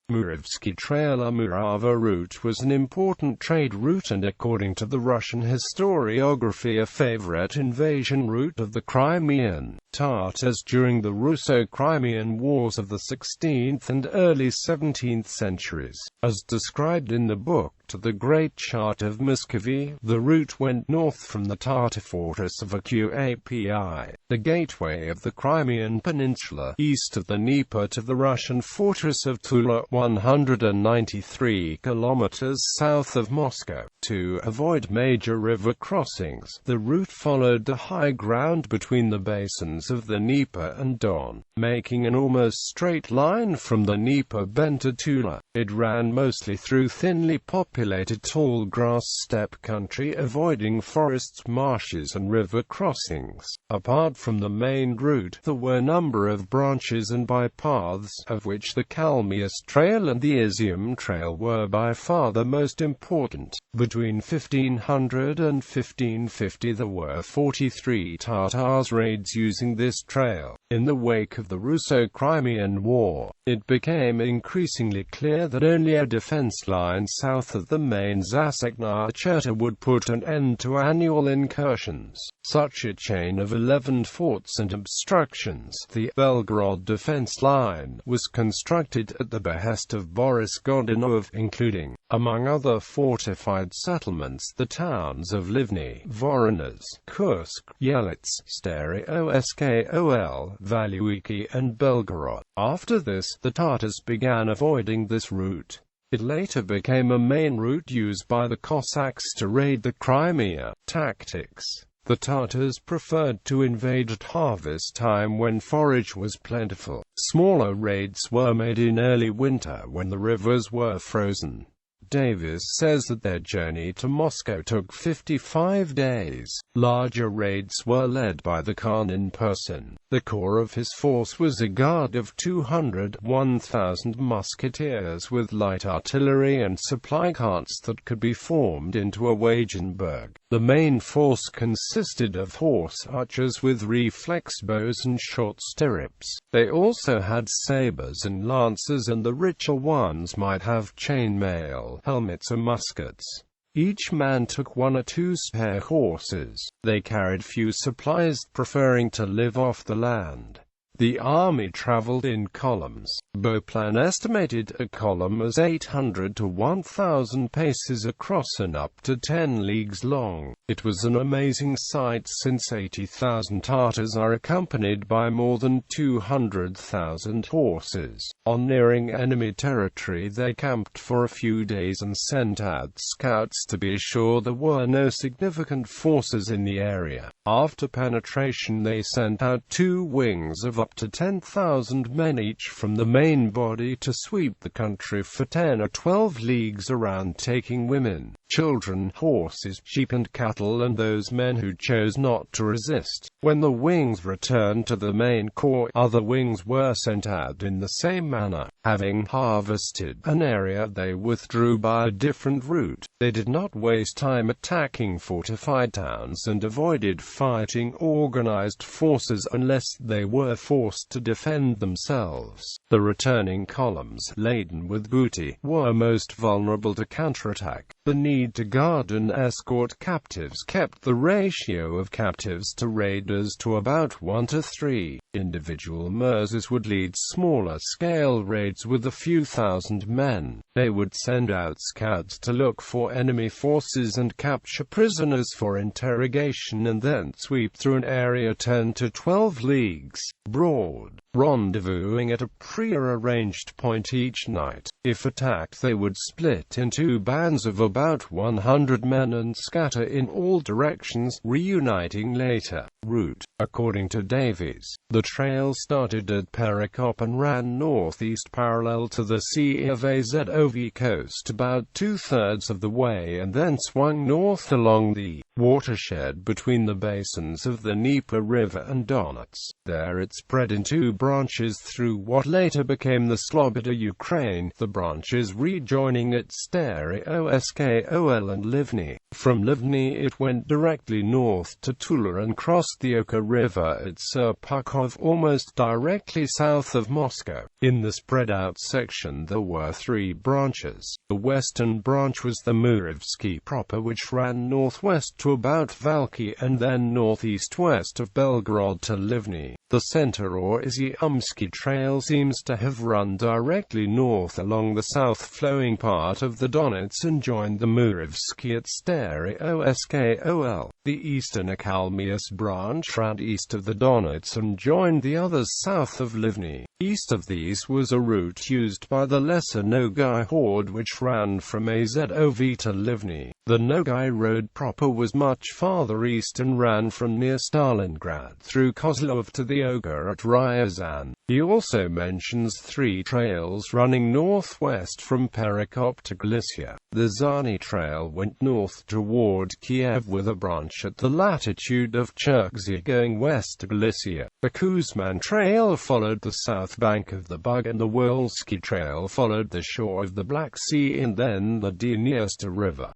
Muravsky Trail or Murava Route was an important trade route and, according to the Russian historiography, a favorite invasion route of the Crimean Tatars during the Russo-Crimean Wars of the 16th and early 17th centuries. As described in the book to the Great Chart of Muscovy, the route went north from the Tatar fortress of Or Qapı, the gateway of the Crimean Peninsula, east of the Dnieper, to the Russian fortress of Tula, 193 kilometers south of Moscow. To avoid major river crossings, the route followed the high ground between the basins of the Dnieper and Don, making an almost straight line from the Dnieper bend to Tula. It ran mostly through thinly populated tallgrass steppe country, avoiding forests, marshes and river crossings. Apart from the main route, there were a number of branches and bypaths, of which the Crimean Trail and the Izium Trail were by far the most important. Between 1500 and 1550 there were 43 Tatars raids using this trail. In the wake of the Russo-Crimean War, it became increasingly clear that only a defense line south of the main Zasekna would put an end to annual incursions. Such a chain of 11 forts and obstructions, the Belgorod defense line, was constructed at the behest of Boris Godunov, including, among other fortified settlements, the towns of Livny, Voronezh, Kursk, Yelets, Steppe, Valuiki and Belgorod. After this, the Tatars began avoiding this route. It later became a main route used by the Cossacks to raid the Crimea. Tactics: the Tatars preferred to invade at harvest time when forage was plentiful. Smaller raids were made in early winter when the rivers were frozen. Davis says that their journey to Moscow took 55 days. Larger raids were led by the Khan in person. The core of his force was a guard of 1,000 musketeers with light artillery and supply carts that could be formed into a Wagenburg. The main force consisted of horse archers with reflex bows and short stirrups. They also had sabers and lances, and the richer ones might have chainmail, helmets or muskets. Each man took 1 or 2 spare horses. They carried few supplies, preferring to live off the land. The army traveled in columns. Beauplan estimated a column as 800 to 1,000 paces across and up to 10 leagues long. It was an amazing sight, since 80,000 Tatars are accompanied by more than 200,000 horses. On nearing enemy territory, they camped for a few days and sent out scouts to be sure there were no significant forces in the area. After penetration, they sent out 2 wings of up to 10,000 men each from the main body to sweep the country for 10 or 12 leagues around, taking women, children, horses, sheep and cattle, and those men who chose not to resist. When the wings returned to the main corps, other wings were sent out in the same manner. Having harvested an area, they withdrew by a different route. They did not waste time attacking fortified towns and avoided fighting organized forces unless they were forced to defend themselves. The returning columns, laden with booty, were most vulnerable to counterattack. The need to guard and escort captives kept the ratio of captives to raiders to about 1 to 3. Individual Mirzas would lead smaller-scale raids with a few thousand men. They would send out scouts to look for enemy forces and capture prisoners for interrogation, and then sweep through an area 10 to 12 leagues broad, rendezvousing at a pre-arranged point each night. If attacked, they would split into bands of about 100 men and scatter in all directions, reuniting later. Route: according to Davies, the trail started at Perekop and ran northeast parallel to the Sea of Azov coast about 2/3 of the way, and then swung north along the watershed between the basins of the Dnieper River and Don.It. There it spread in 2 branches through what later became the Slobodka Ukraine, the branches rejoining at Steppe and Livny. From Livny it went directly north to Tula and crossed the Oka River at Serpukhov almost directly south of Moscow. In the spread-out section there were three branches. The western branch was the Muravsky proper, which ran northwest to about Valky and then northeast-west of Belgorod to Livny. The center or Muravsky Trail seems to have run directly north along the south-flowing part of the Don.It and joined the Muravsky at Steppe. The eastern Akalmius branch ran east of the Don.It and joined the others south of Livny. East of these was a route used by the Lesser Nogai horde which ran from Azov to Livny. The Nogai road proper was much farther east and ran from near Stalingrad through Kozlov to the Oga at Ryazan. He also mentions three trails running northwest from Perekop to Galicia. The Zani Trail went north toward Kiev with a branch at the latitude of Cherkasy going west to Galicia. The Kuzman Trail followed the south bank of the Bug and the Wolsky Trail followed the shore of the Black Sea and then the Dniester River.